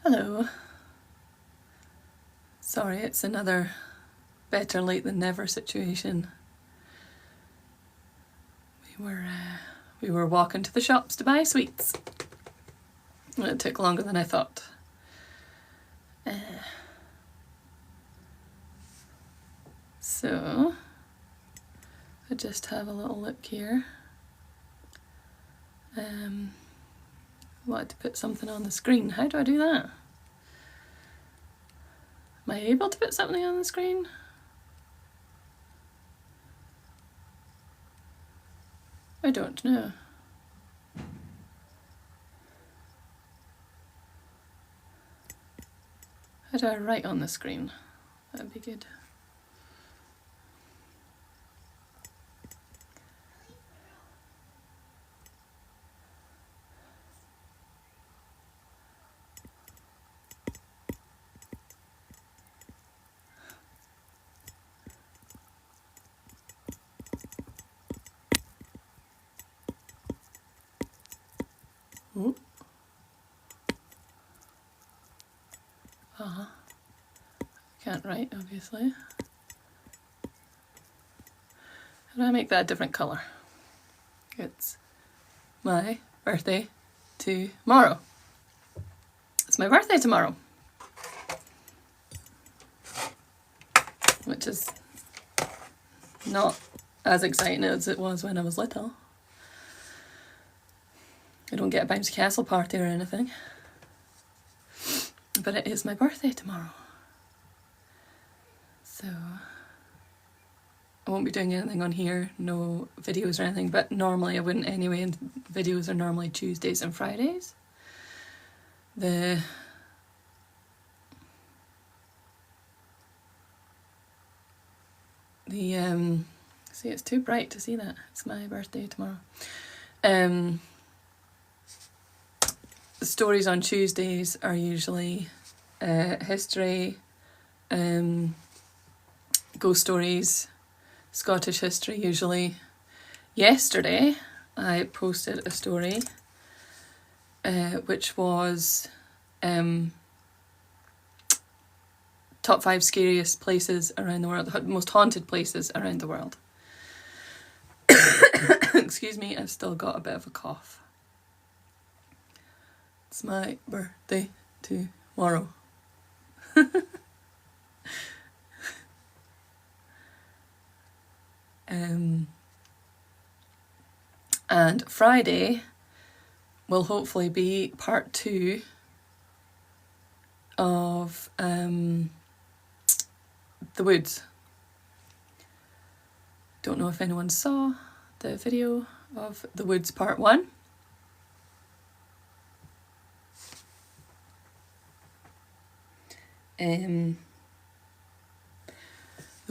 Hello. Sorry, it's another better late than never situation. We were walking to the shops to buy sweets. And it took longer than I thought. So, I just have a little look here. Wanted to put something on the screen. How do I do that? Am I able to put something on the screen? I don't know. How do I write on the screen? That'd be good. Ooh. Can't write, obviously. How do I make that a different colour? It's my birthday tomorrow. It's my birthday tomorrow. Which is not as exciting as it was when I was little. I don't get a bouncy castle party or anything. But it is my birthday tomorrow. So I won't be doing anything on here, no videos or anything, but normally I wouldn't anyway, and videos are normally Tuesdays and Fridays. See, it's too bright to see that. It's my birthday tomorrow. The stories on Tuesdays are usually history, ghost stories, Scottish history usually. Yesterday I posted a story which was top 5 scariest places around the world, most haunted places around the world. Excuse me, I've still got a bit of a cough. It's my birthday tomorrow. And Friday will hopefully be part 2 of The Woods. Don't know if anyone saw the video of The Woods part 1. The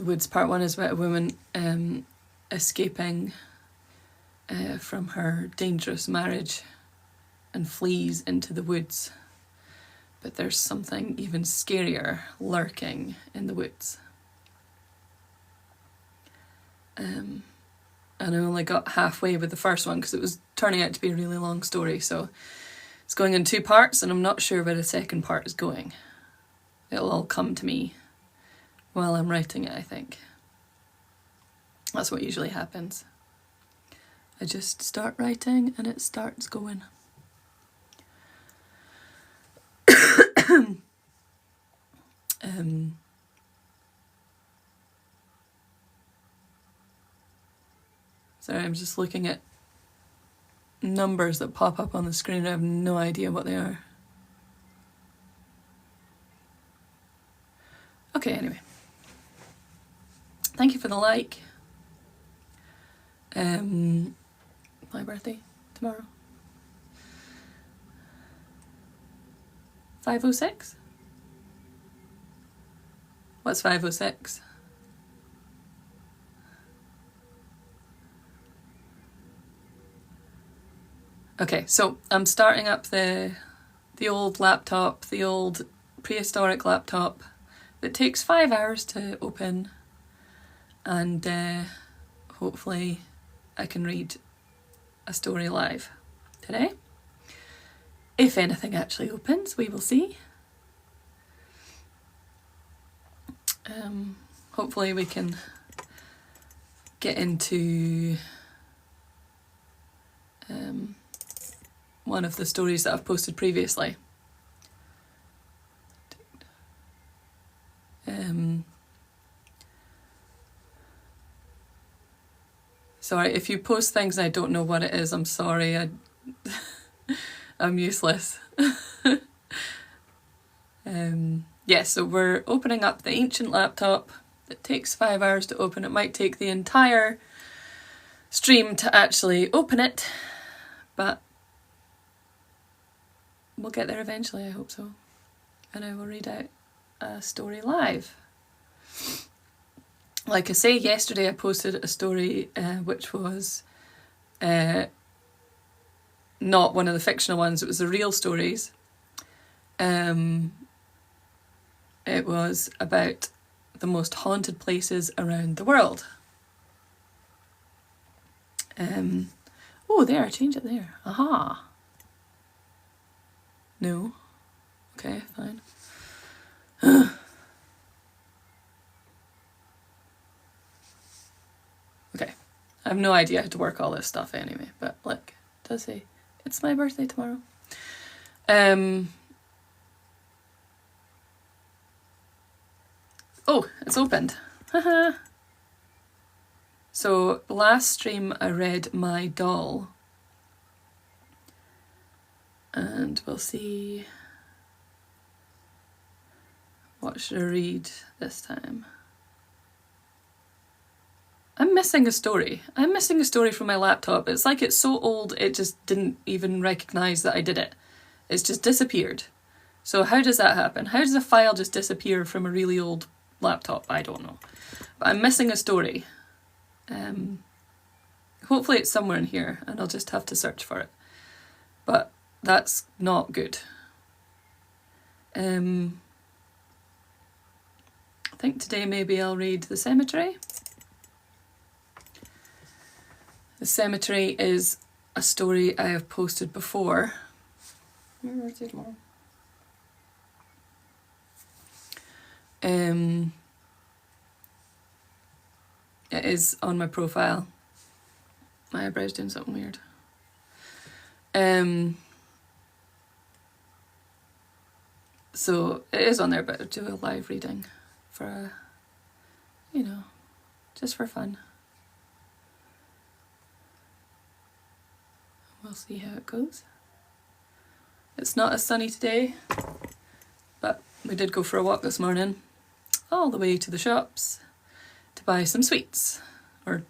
Woods part 1 is about a woman escaping from her dangerous marriage and flees into the woods. But there's something even scarier lurking in the woods. And I only got halfway with the first one because it was turning out to be a really long story, so it's going in 2 parts and I'm not sure where the second part is going. It'll all come to me while I'm writing it, I think. That's what usually happens. I just start writing and it starts going. Sorry, I'm just looking at numbers that pop up on the screen. I have no idea what they are. Okay, anyway. Thank you for the like. My birthday tomorrow. 5:06? What's 5:06? Okay, so I'm starting up the old laptop, the old prehistoric laptop that takes 5 hours to open, and hopefully I can read a story live today. If anything actually opens, we will see. Hopefully we can get into one of the stories that I've posted previously. Sorry, if you post things and I don't know what it is, I'm sorry. I'm useless. Yeah, so we're opening up the ancient laptop. It takes 5 hours to open. It might take the entire stream to actually open it, but we'll get there eventually, I hope so. And I will read out a story live. Like I say, yesterday I posted a story which was not one of the fictional ones, it was the real stories. It was about the most haunted places around the world. Oh, there, change it there. Aha. No. Okay, fine. Okay. I have no idea how to work all this stuff anyway, but look, it does say it's my birthday tomorrow. Oh, it's opened. Haha. So last stream I read My Doll. And we'll see what should I read this time. I'm missing a story. I'm missing a story from my laptop. It's like it's so old it just didn't even recognise that I did it. It's just disappeared. So how does that happen? How does a file just disappear from a really old laptop? I don't know. But I'm missing a story. Hopefully it's somewhere in here and I'll just have to search for it. But that's not good. I think today maybe I'll read The Cemetery. The Cemetery is a story I have posted before. Where is it, Mom? It is on my profile. My eyebrow's doing something weird. So it is on there, but I'll do a live reading for just for fun. We'll see how it goes. It's not as sunny today, but we did go for a walk this morning, all the way to the shops to buy some sweets, or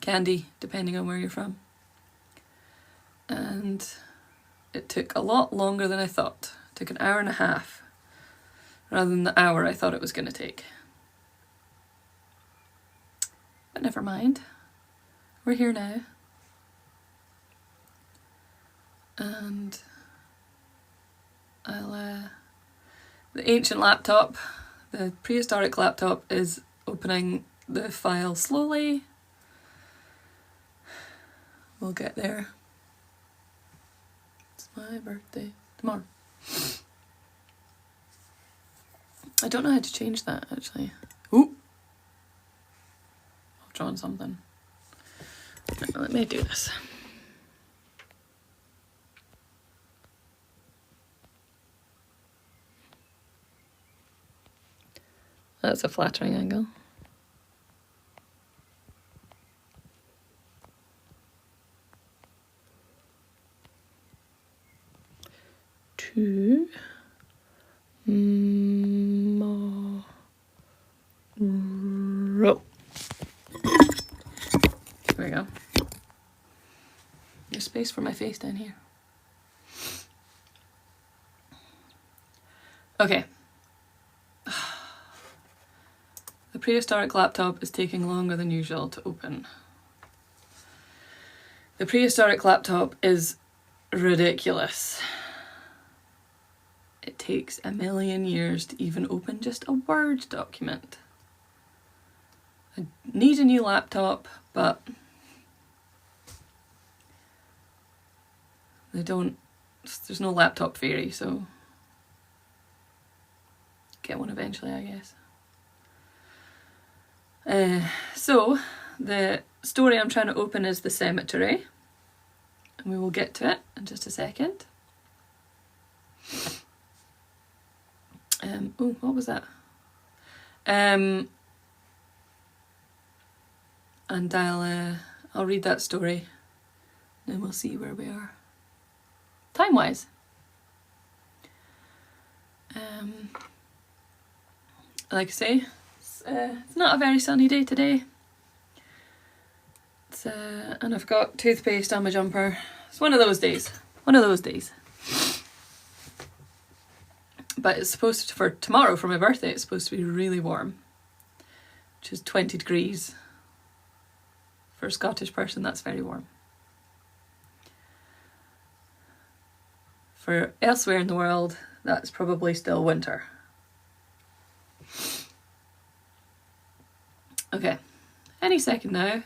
candy, depending on where you're from. And it took a lot longer than I thought. It took an hour and a half, rather than the hour I thought it was going to take. But never mind. We're here now. And the ancient laptop, the prehistoric laptop, is opening the file slowly. We'll get there. It's my birthday tomorrow. I don't know how to change that, actually. Ooh! I've drawn something. Let me do this. That's a flattering angle. Tomorrow. There we go. There's space for my face down here. Okay. The prehistoric laptop is taking longer than usual to open. The prehistoric laptop is ridiculous. It takes 1,000,000 years to even open just a Word document. I need a new laptop, but there's no laptop fairy, so get one eventually, I guess. So the story I'm trying to open is The Cemetery, and we will get to it in just a second. Oh, what was that? And I'll read that story, and we'll see where we are time-wise. Like I say, it's not a very sunny day today. And I've got toothpaste on my jumper. It's one of those days. But it's supposed to, for tomorrow, for my birthday, it's supposed to be really warm, which is 20 degrees. For a Scottish person, that's very warm. For elsewhere in the world, that's probably still winter. Okay, any second now,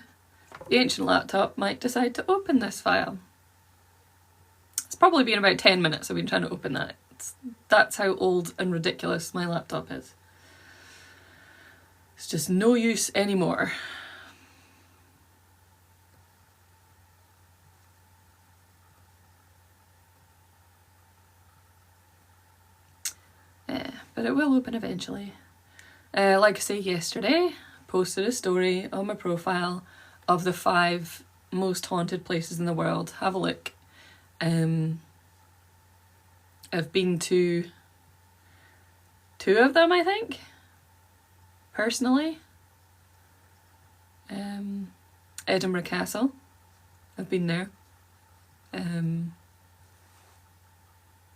the ancient laptop might decide to open this file. It's probably been about 10 minutes I've been trying to open that. That's how old and ridiculous my laptop is. It's just no use anymore. But it will open eventually. Like I say, yesterday, I posted a story on my profile of the 5 most haunted places in the world. Have a look. I've been to 2 of them, I think, personally. Edinburgh Castle, I've been there.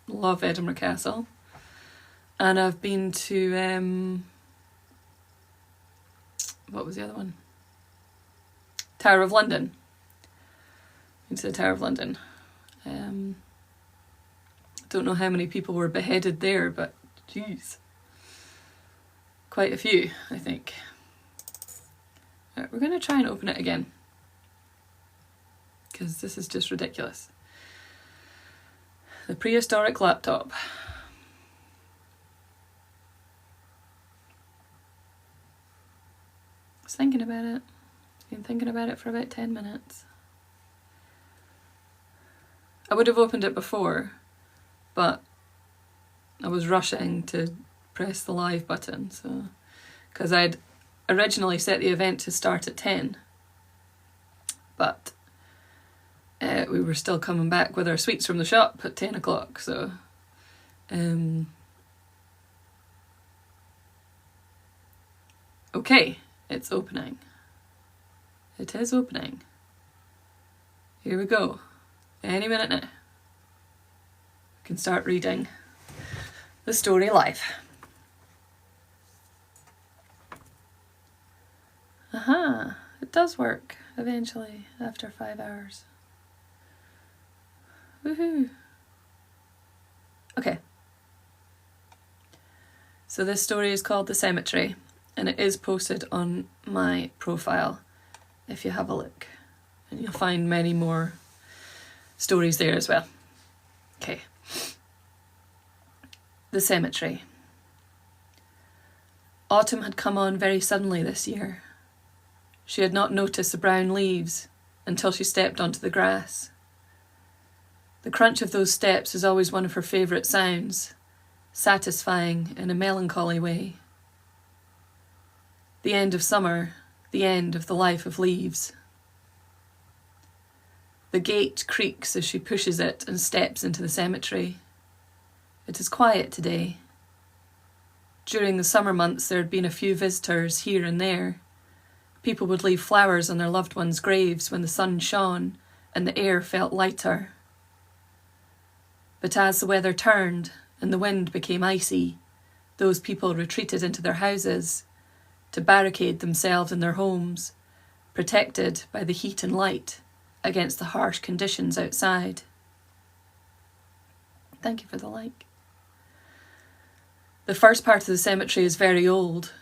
Love Edinburgh Castle. And I've been to, what was the other one? Tower of London. Been to the Tower of London. Don't know how many people were beheaded there, but geez. Quite a few, I think. Right, we're going to try and open it again, because this is just ridiculous. The prehistoric laptop. I was thinking about it. Been thinking about it for about 10 minutes. I would have opened it before, but I was rushing to press the live button, so because I'd originally set the event to start at 10, but we were still coming back with our sweets from the shop at 10 o'clock, so okay, it's opening. It is opening. Here we go. Any minute now. I can start reading the story live. Aha, it does work eventually after 5 hours. Woohoo! Okay. So this story is called The Cemetery, and it is posted on my profile if you have a look. And you'll find many more stories there as well. Okay. The Cemetery. Autumn had come on very suddenly this year. She had not noticed the brown leaves until she stepped onto the grass. The crunch of those steps is always one of her favourite sounds, satisfying in a melancholy way. The end of summer, the end of the life of leaves. The gate creaks as she pushes it and steps into the cemetery. It is quiet today. During the summer months there had been a few visitors here and there. People would leave flowers on their loved ones' graves when the sun shone and the air felt lighter. But as the weather turned and the wind became icy, those people retreated into their houses to barricade themselves in their homes, protected by the heat and light against the harsh conditions outside. Thank you for the like. The first part of the cemetery is very old.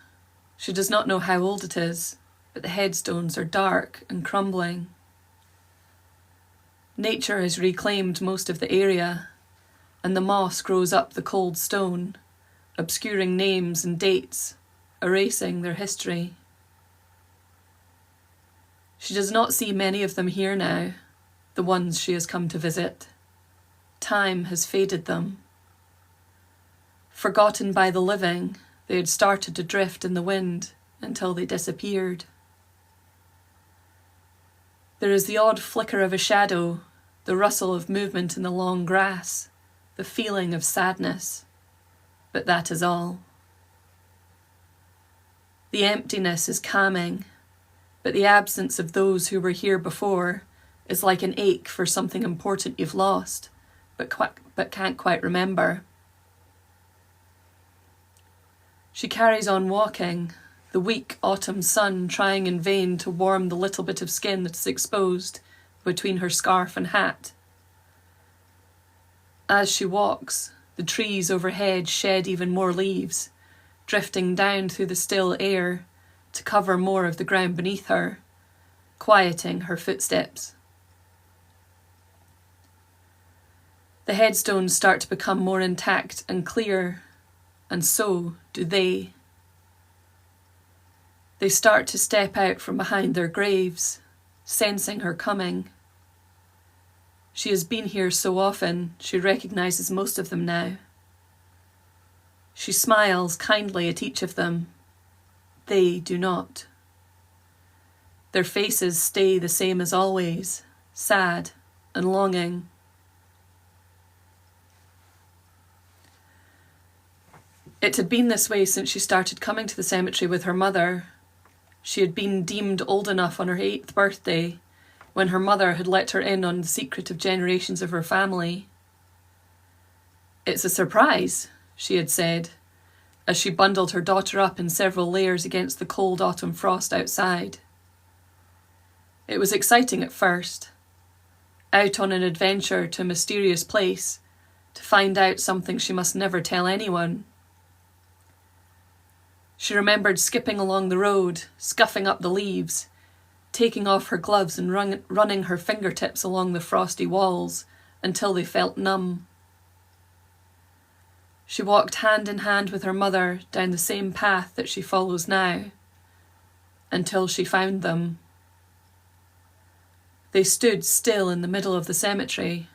She does not know how old it is, but the headstones are dark and crumbling. Nature has reclaimed most of the area, and the moss grows up the cold stone, obscuring names and dates, erasing their history. She does not see many of them here now, the ones she has come to visit. Time has faded them. Forgotten by the living, they had started to drift in the wind until they disappeared. There is the odd flicker of a shadow, the rustle of movement in the long grass, the feeling of sadness, but that is all. The emptiness is calming, but the absence of those who were here before is like an ache for something important you've lost, but can't quite remember. She carries on walking, the weak autumn sun trying in vain to warm the little bit of skin that is exposed between her scarf and hat. As she walks, the trees overhead shed even more leaves, drifting down through the still air to cover more of the ground beneath her, quieting her footsteps. The headstones start to become more intact and clear, and so do they. They start to step out from behind their graves, sensing her coming. She has been here so often, she recognises most of them now. She smiles kindly at each of them. They do not. Their faces stay the same as always, sad and longing. It had been this way since she started coming to the cemetery with her mother. She had been deemed old enough on her 8th birthday, when her mother had let her in on the secret of generations of her family. "It's a surprise," she had said, as she bundled her daughter up in several layers against the cold autumn frost outside. It was exciting at first, out on an adventure to a mysterious place, to find out something she must never tell anyone. She remembered skipping along the road, scuffing up the leaves, taking off her gloves and running her fingertips along the frosty walls until they felt numb. She walked hand in hand with her mother down the same path that she follows now, until she found them. They stood still in the middle of the cemetery,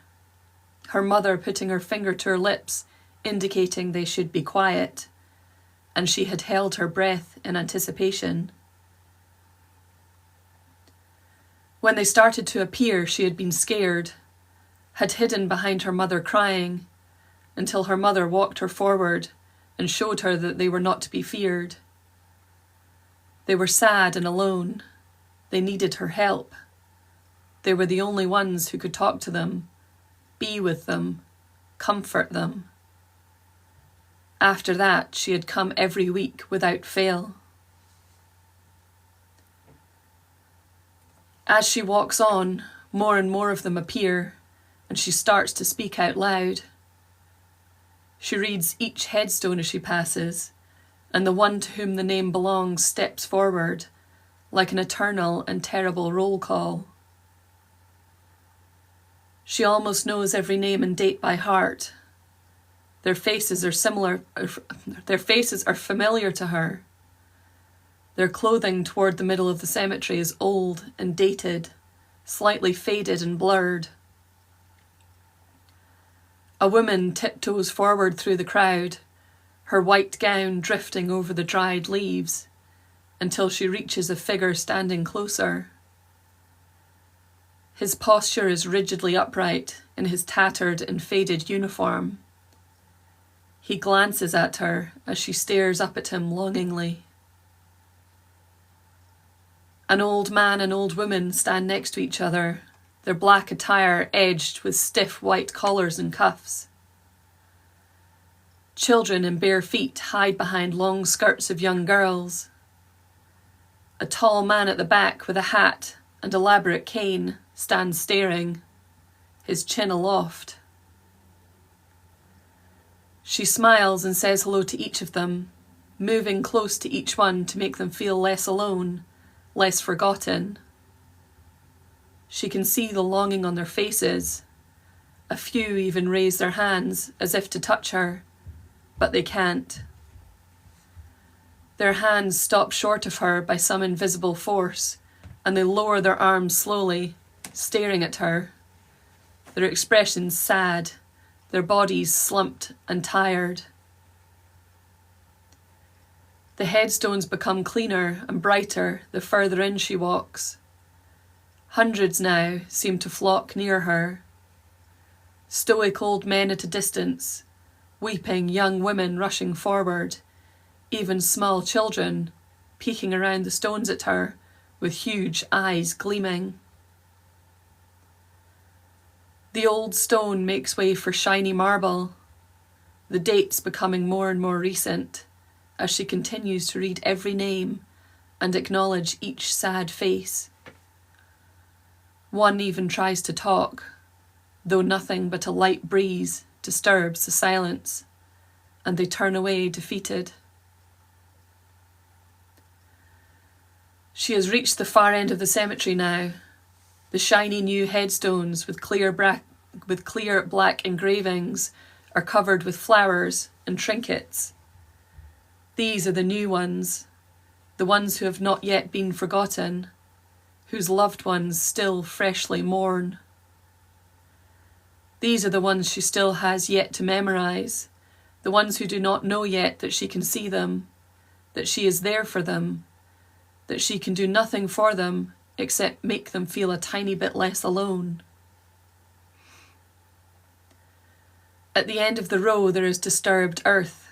her mother putting her finger to her lips, indicating they should be quiet, and she had held her breath in anticipation. When they started to appear, she had been scared, had hidden behind her mother crying, until her mother walked her forward and showed her that they were not to be feared. They were sad and alone. They needed her help. They were the only ones who could talk to them, be with them, comfort them. After that, she had come every week without fail. As she walks on, more and more of them appear, and she starts to speak out loud. She reads each headstone as she passes, and the one to whom the name belongs steps forward, like an eternal and terrible roll call. She almost knows every name and date by heart. Their faces are familiar to her. Their clothing toward the middle of the cemetery is old and dated, slightly faded and blurred. A woman tiptoes forward through the crowd, her white gown drifting over the dried leaves, until she reaches a figure standing closer. His posture is rigidly upright in his tattered and faded uniform. He glances at her as she stares up at him longingly. An old man and old woman stand next to each other, their black attire edged with stiff white collars and cuffs. Children in bare feet hide behind long skirts of young girls. A tall man at the back with a hat and elaborate cane stands staring, his chin aloft. She smiles and says hello to each of them, moving close to each one to make them feel less alone, less forgotten. She can see the longing on their faces. A few even raise their hands as if to touch her, but they can't. Their hands stop short of her by some invisible force, and they lower their arms slowly, staring at her, their expressions sad, their bodies slumped and tired. The headstones become cleaner and brighter the further in she walks. Hundreds now seem to flock near her. Stoic old men at a distance, weeping young women rushing forward, even small children peeking around the stones at her with huge eyes gleaming. The old stone makes way for shiny marble, the dates becoming more and more recent as she continues to read every name and acknowledge each sad face. One even tries to talk, though nothing but a light breeze disturbs the silence, and they turn away defeated. She has reached the far end of the cemetery now. The shiny new headstones with clear black engravings are covered with flowers and trinkets. These are the new ones, the ones who have not yet been forgotten, whose loved ones still freshly mourn. These are the ones she still has yet to memorize, the ones who do not know yet that she can see them, that she is there for them, that she can do nothing for them except make them feel a tiny bit less alone. At the end of the row there is disturbed earth.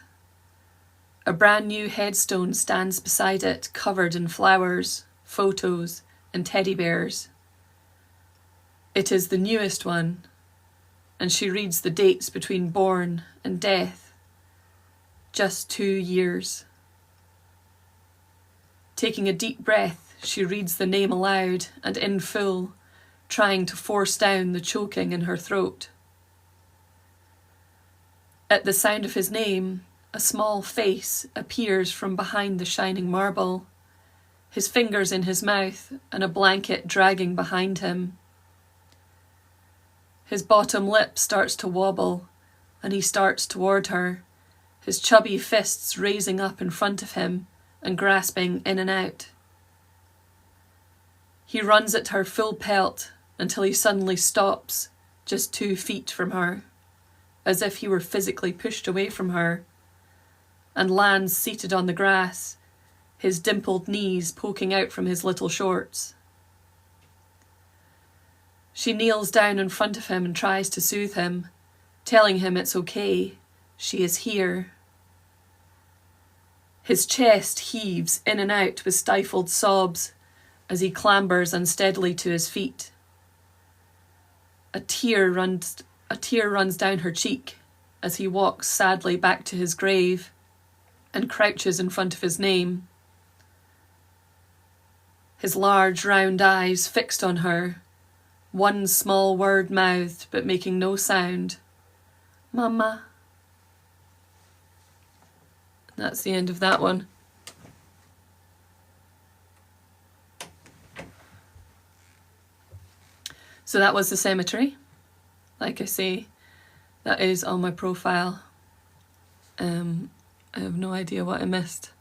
A brand new headstone stands beside it, covered in flowers, photos, and teddy bears. It is the newest one, and she reads the dates between born and death. Just 2 years. Taking a deep breath, she reads the name aloud and in full, trying to force down the choking in her throat. At the sound of his name, a small face appears from behind the shining marble, his fingers in his mouth and a blanket dragging behind him. His bottom lip starts to wobble, and he starts toward her, his chubby fists raising up in front of him and grasping in and out. He runs at her full pelt until he suddenly stops, just 2 feet from her, as if he were physically pushed away from her, and lands seated on the grass, his dimpled knees poking out from his little shorts. She kneels down in front of him and tries to soothe him, telling him it's okay, she is here. His chest heaves in and out with stifled sobs as he clambers unsteadily to his feet. A tear runs down her cheek as he walks sadly back to his grave and crouches in front of his name. His large round eyes fixed on her, one small word mouthed but making no sound. Mama. That's the end of that one. So that was the cemetery. Like I say, that is on my profile. I have no idea what I missed.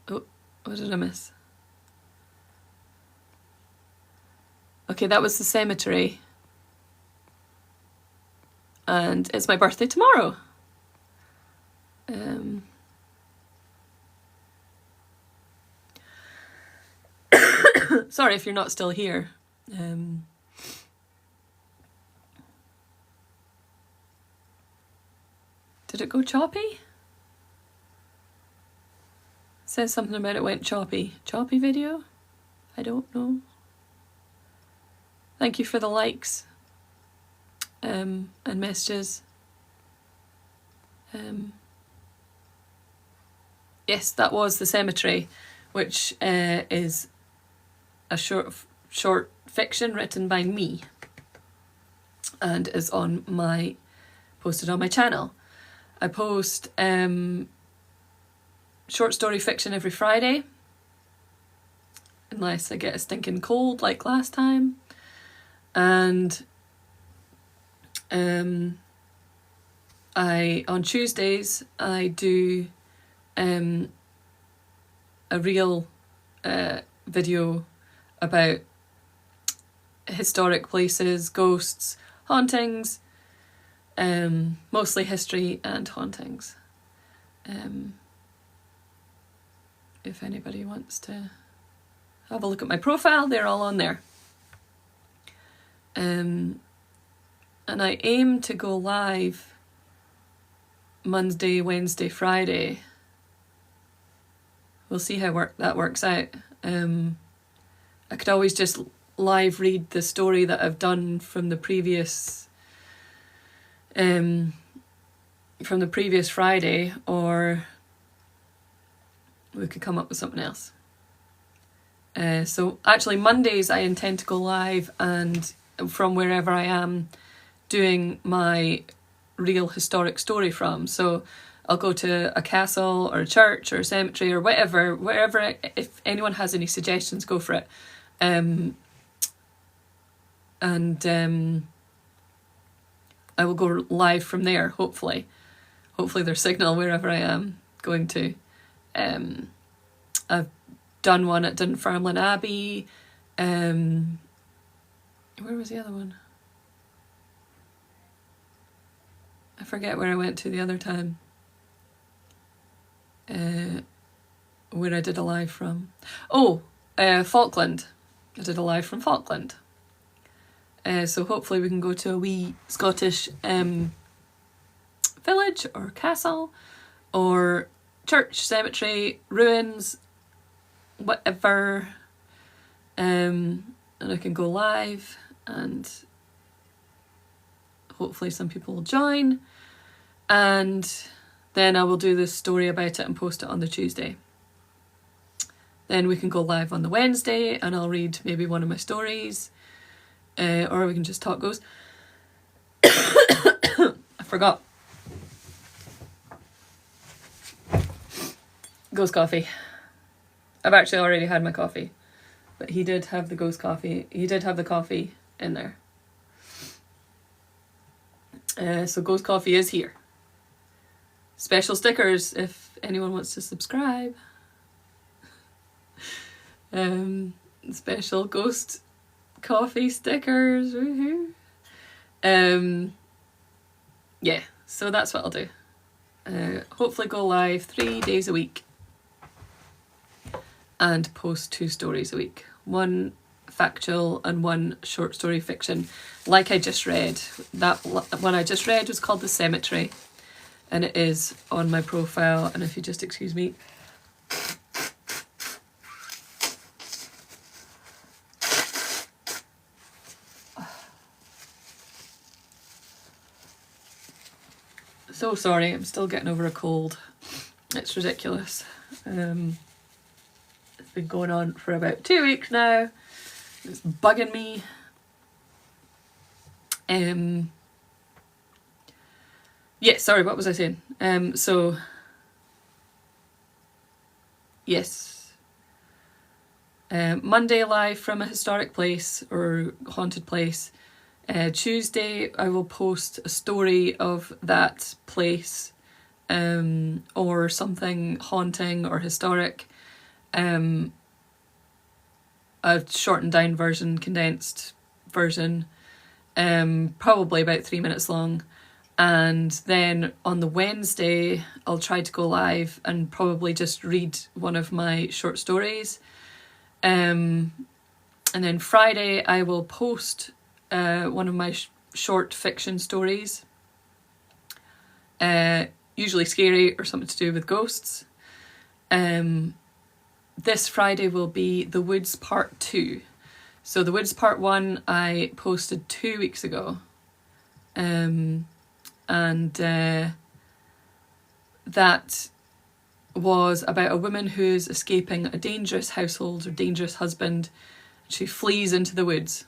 Oh, what did I miss? Okay, that was the cemetery. And it's my birthday tomorrow. Sorry if you're not still here. Did it go choppy? It says something about it went choppy. Choppy video? I don't know. Thank you for the likes. And messages. Yes, that was the cemetery, which is a short fiction written by me, and is posted on my channel. I post short story fiction every Friday, unless I get a stinking cold like last time, and on Tuesdays I do a real video about historic places, ghosts, hauntings, mostly history and hauntings. If anybody wants to have a look at my profile, they're all on there. And I aim to go live Monday, Wednesday, Friday. We'll see how that works out. I could always just live read the story that I've done from the previous Friday, or we could come up with something else. So actually Mondays I intend to go live and from wherever I am doing my real historic story from. So I'll go to a castle or a church or a cemetery or wherever, if anyone has any suggestions, go for it. I will go live from there, hopefully. Hopefully there's signal wherever I am going to. I've done one at Dunfermline Abbey. Where was the other one? I forget where I went to the other time. Where I did a live from. Falkland. I did a live from Falkland. So hopefully we can go to a wee Scottish village or castle or church, cemetery, ruins, whatever. And I can go live and hopefully some people will join. And then I will do this story about it and post it on the Tuesday. Then we can go live on the Wednesday and I'll read maybe one of my stories. Or we can just talk ghosts. I forgot. Ghost coffee. I've actually already had my coffee. But he did have the ghost coffee. He did have the coffee in there. So ghost coffee is here. Special stickers if anyone wants to subscribe. Special ghost coffee stickers. Woohoo. Yeah, so that's what I'll do. Hopefully go live 3 days a week and post 2 stories a week. One factual and one short story fiction, like I just read. That one I just read was called The Cemetery, and it is on my profile. And if you just excuse me. So sorry, I'm still getting over a cold. It's ridiculous. It's been going on for about 2 weeks now. It's bugging me. Yeah, sorry, what was I saying? Yes. Monday live from a historic place or haunted place. Tuesday I will post a story of that place or something haunting or historic. A shortened down version, condensed version, probably about 3 minutes long. And then on the Wednesday I'll try to go live and probably just read one of my short stories. And then Friday I will post one of my short fiction stories, usually scary or something to do with ghosts. This Friday will be The Woods Part 2. So The Woods Part 1 I posted 2 weeks ago. That was about a woman who's escaping a dangerous household or dangerous husband. She flees into the woods,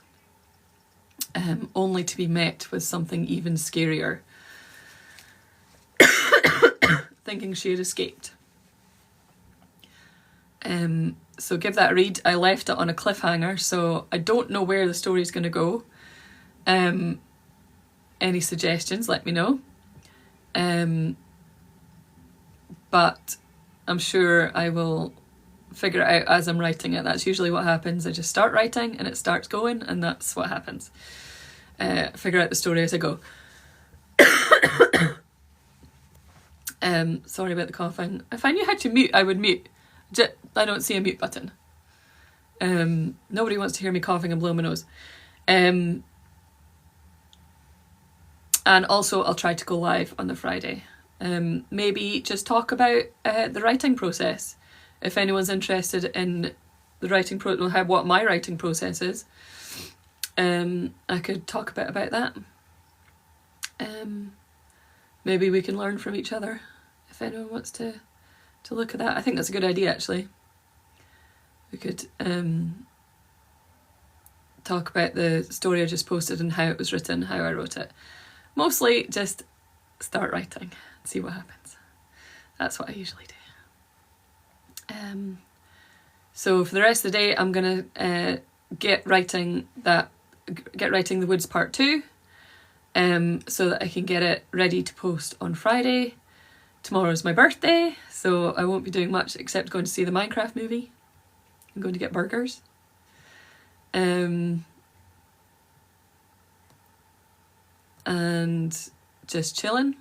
only to be met with something even scarier, thinking she had escaped. So give that a read. I left it on a cliffhanger, so I don't know where the story's going to go. Any suggestions, let me know. But I'm sure I will figure it out as I'm writing it. That's usually what happens. I just start writing and it starts going, and that's what happens. Figure out the story as I go. Sorry about the coughing. If I knew how to mute, I would mute. I don't see a mute button. Nobody wants to hear me coughing and blowing my nose. And also I'll try to go live on the Friday. Maybe just talk about the writing process. If anyone's interested in the writing what my writing process is, I could talk a bit about that. Maybe we can learn from each other if anyone wants to look at that. I think that's a good idea, actually. We could talk about the story I just posted and how it was written, how I wrote it. Mostly just start writing and see what happens. That's what I usually do. So for the rest of the day, I'm gonna get writing The Woods Part 2, so that I can get it ready to post on Friday. Tomorrow's my birthday, so I won't be doing much except going to see the Minecraft movie. I'm going to get burgers. And just chilling.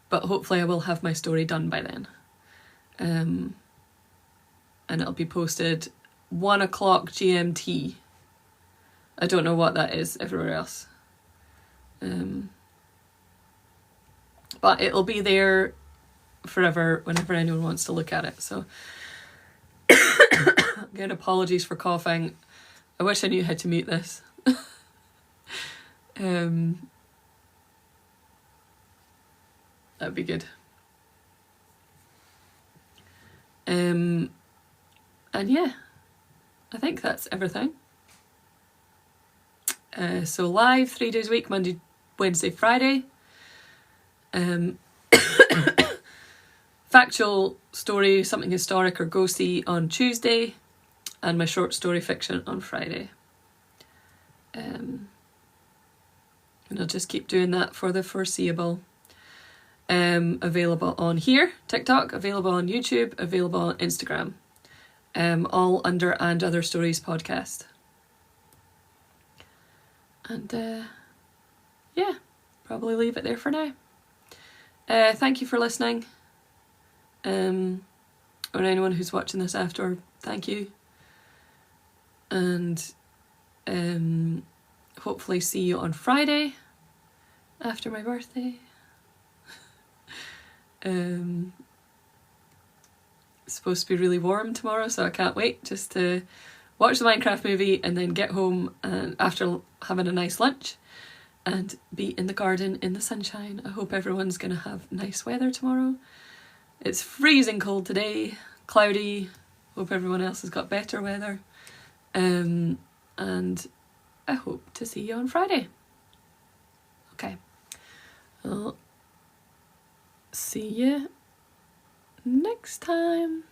But hopefully I will have my story done by then. And it'll be posted 1 o'clock GMT. I don't know what that is everywhere else. But it'll be there forever whenever anyone wants to look at it. So again, apologies for coughing. I wish I knew how to mute this. That'd be good. And yeah, I think that's everything. So live 3 days a week, Monday, Wednesday, Friday. Factual story, something historic or ghosty on Tuesday, and my short story fiction on Friday. And I'll just keep doing that for the foreseeable. Available on here, TikTok, available on YouTube, available on Instagram. All under And Other Stories podcast. And yeah, probably leave it there for now. Thank you for listening. Or anyone who's watching this after, thank you. And hopefully see you on Friday after my birthday. It's supposed to be really warm tomorrow, so I can't wait just to watch the Minecraft movie and then get home and after having a nice lunch and be in the garden in the sunshine. I hope everyone's going to have nice weather tomorrow. It's freezing cold today, cloudy. Hope everyone else has got better weather. And I hope to see you on Friday. Okay. I'll see you next time.